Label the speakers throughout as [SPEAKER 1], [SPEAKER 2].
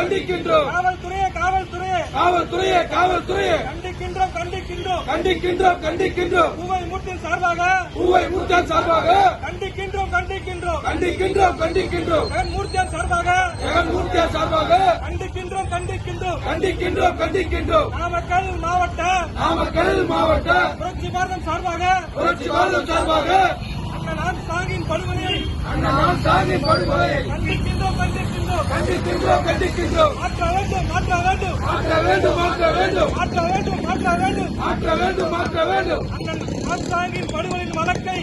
[SPEAKER 1] கண்டிக்கின்றோம்.
[SPEAKER 2] காவல்துறையே காவல்துறையே
[SPEAKER 1] காவல்துறையே காவல்துறையே
[SPEAKER 2] கண்டிக்கின்றோம் கண்டிக்கின்றோம்
[SPEAKER 1] கண்டிக்கின்றோம் கண்டிக்கின்றோம்.
[SPEAKER 2] பூவை மூர்த்தியின் சார்பாக
[SPEAKER 1] பூவை மூர்த்தியான் சார்பாக
[SPEAKER 2] கண்டிக்கின்றோம் கண்டிக்கின்றோம்
[SPEAKER 1] கண்டிக்கின்றோம் கண்டிக்கின்றோம்.
[SPEAKER 2] ஜெகன் மூர்த்தியான் சார்பாக
[SPEAKER 1] ஜெகன் மூர்த்தியான் சார்பாக
[SPEAKER 2] கண்டிக்கின்றோம் கண்டிக்கின்றோம்
[SPEAKER 1] கண்டிக்கின்றோம் கண்டிக்கின்றோம்.
[SPEAKER 2] நாமக்கல் மாவட்ட
[SPEAKER 1] நாமக்கல் மாவட்ட
[SPEAKER 2] புரட்சி பாரதம் சார்பாக
[SPEAKER 1] புரட்சி பாரதம் சார்பாக
[SPEAKER 2] அண்ணன் சாங்கின் படுகொலையை
[SPEAKER 1] அண்ணன் சாங்கின் படுகொலையை
[SPEAKER 2] கண்டிக்கின்றோம் கண்டிக்கின்றோம்
[SPEAKER 1] கண்டிக்கின்றோம் கண்டிக்கின்றோம்.
[SPEAKER 2] மாற்ற வேண்டும் மாற்ற வேண்டும்
[SPEAKER 1] மாற்ற வேண்டும் மாற்ற வேண்டும்
[SPEAKER 2] மாற்ற வேண்டும் மாற்ற வேண்டும்
[SPEAKER 1] மாற்ற வேண்டும் மாற்ற வேண்டும்.
[SPEAKER 2] அண்ணன் சாங்கின் படுகொலையின் வழக்கை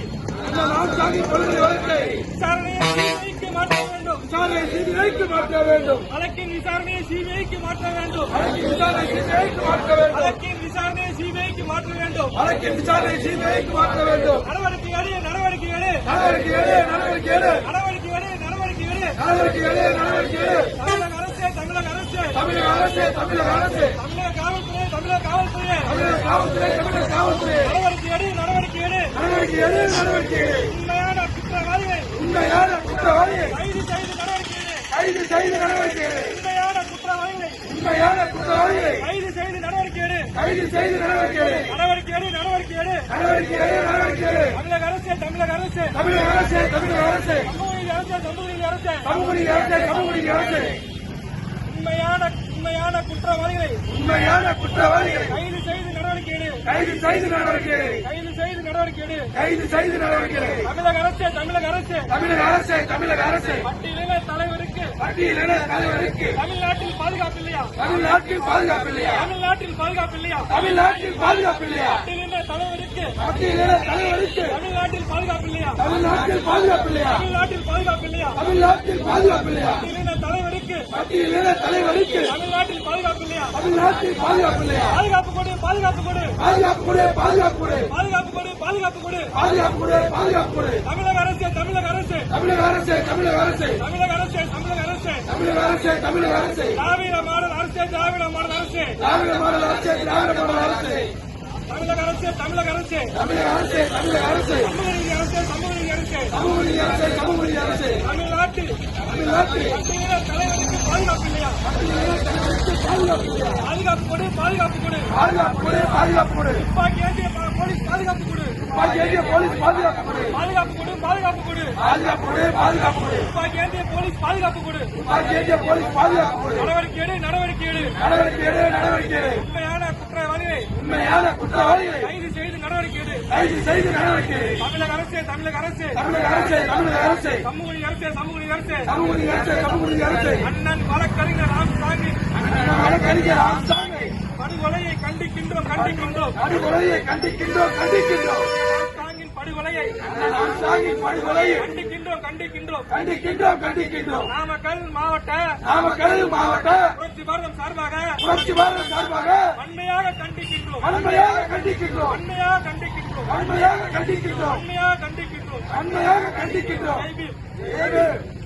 [SPEAKER 1] அண்ணன் சாங்கின் படுகொலை வழக்கை
[SPEAKER 2] விசாரணையை சிபிஐக்கு மாற்ற வேண்டும்.
[SPEAKER 1] விசாரணை சிபிஐக்கு மாற்ற வேண்டும்.
[SPEAKER 2] வழக்கின் விசாரணையை சிபிஐக்கு மாற்ற வேண்டும்.
[SPEAKER 1] வழக்கின் விசாரணை சிபிஐக்கு மாற்ற வேண்டும்.
[SPEAKER 2] வழக்கின் விசாரணையை சிபிஐக்கு மாற்ற வேண்டும்.
[SPEAKER 1] வழக்கின் விசாரணை சிபிஐக்கு மாற்ற வேண்டும்.
[SPEAKER 2] நடவடிக்கை எடு நடவடிக்கை எடு
[SPEAKER 1] நடவடிக்கை எடு நடவடிக்கை எடு
[SPEAKER 2] நடவடிக்கை எடு நடவடிக்கை எடு
[SPEAKER 1] நடவடிக்கை எடு நடவடிக்கை எடு.
[SPEAKER 2] தமிழக அரசு தமிழக அரசு
[SPEAKER 1] தமிழக அரசு தமிழக அரசு
[SPEAKER 2] தமிழக காவல்துறை தமிழக காவல்துறை
[SPEAKER 1] தமிழக காவல்துறை தமிழக காவல்துறை
[SPEAKER 2] நடவடிக்கை எடு நடவடிக்கை எடு
[SPEAKER 1] நடவடிக்கை எடு நடவடிக்கை எடு.
[SPEAKER 2] உண்மையான குற்றவாளிகளை
[SPEAKER 1] உண்மையான குற்றவாளியை
[SPEAKER 2] கைது செய்து நடவடிக்கை எடு.
[SPEAKER 1] கைது செய்து நடவடிக்கை எடு.
[SPEAKER 2] உண்மையான குற்றவாளிகளை
[SPEAKER 1] உண்மையான குற்றவாளியை
[SPEAKER 2] கைது செய்து நடவடிக்கை எடு.
[SPEAKER 1] கைது செய்து நடவடிக்கை எடு.
[SPEAKER 2] நடவடிக்கை எடு நடவடிக்கை எடு
[SPEAKER 1] நடவடிக்கை எடு நடவடிக்கை எடு.
[SPEAKER 2] தமிழக அரசு தமிழக அரசு
[SPEAKER 1] தமிழக அரசு தமிழக அரசு
[SPEAKER 2] சமூக நீதி அரசு சமூக நீதி அரசு
[SPEAKER 1] சமூக நீதி அரசு சமூக நீதி அரசு
[SPEAKER 2] உண்மையான குற்றவாளிகளை
[SPEAKER 1] உண்மையான குற்றவாளிகளை
[SPEAKER 2] கைது செய்து நடவடிக்கை எடு.
[SPEAKER 1] கைது செய்து நடவடிக்கை எடு.
[SPEAKER 2] கைது செய்து நடவடிக்கை எடு.
[SPEAKER 1] கைது செய்து நடவடிக்கை எடு.
[SPEAKER 2] தமிழக அரசு தமிழக அரசு
[SPEAKER 1] தமிழக அரசு தமிழக அரசு
[SPEAKER 2] பட்டியலின தலைவருக்கு
[SPEAKER 1] பட்டியலின தலைவருக்கு
[SPEAKER 2] தமிழ்நாட்டில் பாதுகாப்பு இல்லையா
[SPEAKER 1] தமிழ்நாட்டில் பாதுகாப்பு இல்லையா
[SPEAKER 2] தமிழ்நாட்டில் பாதுகாப்பு இல்லையா
[SPEAKER 1] தமிழ்நாட்டில் பாதுகாப்பு இல்லையா
[SPEAKER 2] பட்டியலின தலைவருக்கு
[SPEAKER 1] பட்டியலின தலைவருக்கு
[SPEAKER 2] தமிழ்நாட்டில் பாதுகாப்பு இல்லையா
[SPEAKER 1] தமிழ்நாட்டில் பாதுகாப்பு இல்லையா
[SPEAKER 2] தமிழ்நாட்டில் பாதுகாப்பு இல்லையா
[SPEAKER 1] தமிழ்நாட்டில் பாதுகாப்பு இல்லையா
[SPEAKER 2] பட்டியலின தலைவருக்கு
[SPEAKER 1] பட்டியலின தலைவருக்கு
[SPEAKER 2] தமிழ்நாட்டில் பாதுகாப்பு இல்லையா
[SPEAKER 1] தமிழ்நாட்டில் பாதுகாப்பு இல்லையா
[SPEAKER 2] பாதுகாப்பு கொடு பாதுகாப்பு கொடு
[SPEAKER 1] பாதுகாப்பு கொடு பாதுகாப்பு கொடு
[SPEAKER 2] பாதுகாப்பு கொடு பாதுகாப்பு கொடு
[SPEAKER 1] பாதுகாப்பு கொடு பாதுகாப்பு கொடு.
[SPEAKER 2] தமிழக அரசு தமிழக அரசு
[SPEAKER 1] தமிழக அரசு தமிழக அரசு
[SPEAKER 2] தமிழக அரசு தமிழக அரசு
[SPEAKER 1] தமிழக அரசு தமிழக அரசு
[SPEAKER 2] திராவிட மாடல் அரசு திராவிட மாடல் அரசு
[SPEAKER 1] திராவிட மாடல் அரசு திராவிட மாடல் அரசு
[SPEAKER 2] தமிழக அரசு தமிழக அரசு
[SPEAKER 1] தமிழக அரசு தமிழக அரசு
[SPEAKER 2] சமூக நீதி அரசு சமூக நீதி அரசு
[SPEAKER 1] சமூக நீதி அரசு சமூக நீதி அரசு
[SPEAKER 2] தமிழ்நாட்டில்
[SPEAKER 1] தமிழ்நாட்டில்
[SPEAKER 2] பட்டியலின தலைவருக்கு பாதுகாப்பு இல்லையா
[SPEAKER 1] பாதுகாப்பு இல்லையா
[SPEAKER 2] பாதுகாப்பு கொடு பாதுகாப்பு கொடு
[SPEAKER 1] பாதுகாப்பு கொடு பாதுகாப்பு கொடு
[SPEAKER 2] துப்பாக்கி ஏந்திய போலீஸ் பாதுகாப்பு கொடு
[SPEAKER 1] துப்பாக்கி ஏந்திய போலீஸ் பாதுகாப்பு கொடு
[SPEAKER 2] பாதுகாப்பு கொடு பாதுகாப்பு கொடு
[SPEAKER 1] பாதுகாப்பு கொடு பாதுகாப்பு கொடு
[SPEAKER 2] துப்பாக்கி ஏந்திய போலீஸ் பாதுகாப்பு கொடு
[SPEAKER 1] துப்பாக்கி ஏந்திய போலீஸ் பாதுகாப்பு கொடு.
[SPEAKER 2] நடவடிக்கை எடு நடவடிக்கை எடு
[SPEAKER 1] நடவடிக்கை எடு நடவடிக்கை எடு.
[SPEAKER 2] உண்மையான குற்றவாளிகளை
[SPEAKER 1] உண்மையான குற்றவாளிகளை
[SPEAKER 2] கைது செய்து நடவடிக்கை எடு.
[SPEAKER 1] கைது செய்து நடவடிக்கை எடு.
[SPEAKER 2] தமிழக அரசு தமிழக அரசு
[SPEAKER 1] தமிழக அரசு தமிழக அரசு
[SPEAKER 2] சமூக நீதி அரசு சமூக நீதி அரசு
[SPEAKER 1] சமூக நீதி அரசு சமூக நீதி அரசு
[SPEAKER 2] அண்ணன் வழக்கறிஞர் ராமசாமி
[SPEAKER 1] வழக்கறிஞர் ராமசாமி
[SPEAKER 2] படுகொலையை கண்டிக்கின்றோம் கண்டிக்கின்றோம்
[SPEAKER 1] படுகொலையை கண்டிக்கின்றோம் கண்டிக்கின்றோம்.
[SPEAKER 2] ராமசாமியின் படுகொலையை
[SPEAKER 1] ராமசாமியின் படுகொலையை
[SPEAKER 2] கண்டிக்கின்றோம் கண்டிக்கின்றோம்
[SPEAKER 1] கண்டிக்கின்றோம் கண்டிக்கின்றோம்.
[SPEAKER 2] நாமக்கல் மாவட்ட
[SPEAKER 1] நாமக்கல் மாவட்ட
[SPEAKER 2] புரட்சி பாரதம் சார்பாக
[SPEAKER 1] புரட்சி பாரதம் சார்பாக
[SPEAKER 2] வன்மையாக கண்டிக்கின்றோம்
[SPEAKER 1] வன்மையாக கண்டிக்கின்றோம்
[SPEAKER 2] வன்மையாக கண்டிக்கின்றோம்
[SPEAKER 1] வன்மையாக கண்டிக்கின்றோம்
[SPEAKER 2] வன்மையாக கண்டிக்கின்றோம்
[SPEAKER 1] வன்மையாக கண்டிக்கின்றோம்.
[SPEAKER 2] ஜெய் பீம்.
[SPEAKER 1] ஜெய் பீம்.